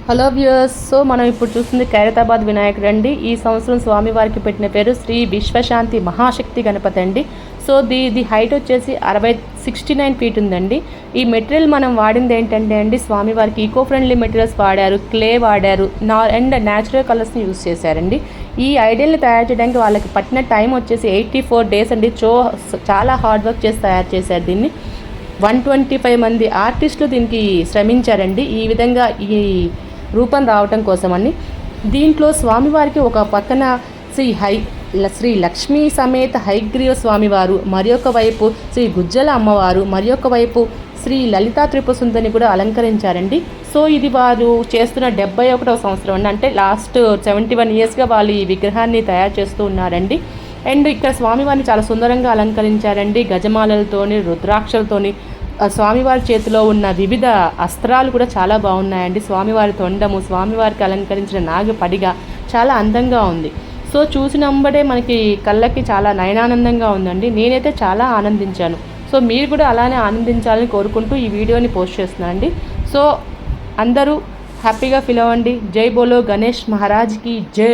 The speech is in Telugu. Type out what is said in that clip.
Hello viewers. సో మనం ఇప్పుడు చూస్తుంది ఖైరతాబాద్ వినాయకుడు అండి. ఈ సంవత్సరం స్వామివారికి పెట్టిన పేరు శ్రీ విశ్వశాంతి మహాశక్తి గణపతి అండి. సో ఇది హైట్ వచ్చేసి 69 ఫీట్ ఉందండి. ఈ మెటీరియల్ మనం వాడింది ఏంటంటే అండి, స్వామివారికి ఈకో ఫ్రెండ్లీ మెటీరియల్స్ వాడారు, క్లే వాడారు అండ్ న్యాచురల్ కలర్స్ని యూజ్ చేశారండి. ఈ ఐడియల్ని తయారు చేయడానికి వాళ్ళకి పట్టిన టైం వచ్చేసి 84 డేస్ అండి. చాలా హార్డ్ వర్క్ చేసి తయారు చేశారు దీన్ని. 125 మంది ఆర్టిస్టులు దీనికి శ్రమించారండి ఈ విధంగా ఈ రూపం రావటం కోసమని. దీంట్లో స్వామివారికి ఒక పక్కన శ్రీ లక్ష్మీ సమేత హైగ్రీవ స్వామివారు, మరి ఒక వైపు శ్రీ గుజ్జల అమ్మవారు, మరి ఒక వైపు శ్రీ లలితా త్రిపురసుందరిని కూడా అలంకరించారండి. సో ఇది వారు చేస్తున్న 71వ సంవత్సరం అండి. అంటే లాస్ట్ 71 ఇయర్స్గా వాళ్ళు ఈ విగ్రహాన్ని తయారు చేస్తూ ఉన్నారండి. అండ్ ఇక్కడ స్వామివారిని చాలా సుందరంగా అలంకరించారండి. గజమాలలతోని, రుద్రాక్షలతోని, స్వామివారి చేతిలో ఉన్న వివిధ అస్త్రాలు కూడా చాలా బాగున్నాయండి. స్వామివారి తొండము, స్వామివారికి అలంకరించిన నాగపడిగా చాలా అందంగా ఉంది. సో చూసినంబడే మనకి కళ్ళకి చాలా నయనానందంగా ఉందండి. నేనైతే చాలా ఆనందించాను. సో మీరు కూడా అలానే ఆనందించాలని కోరుకుంటూ ఈ వీడియోని పోస్ట్ చేస్తున్నానండి. సో అందరూ హ్యాపీగా ఫీల్ అవ్వండి. జై బోలో గణేష్ మహారాజ్కి జై.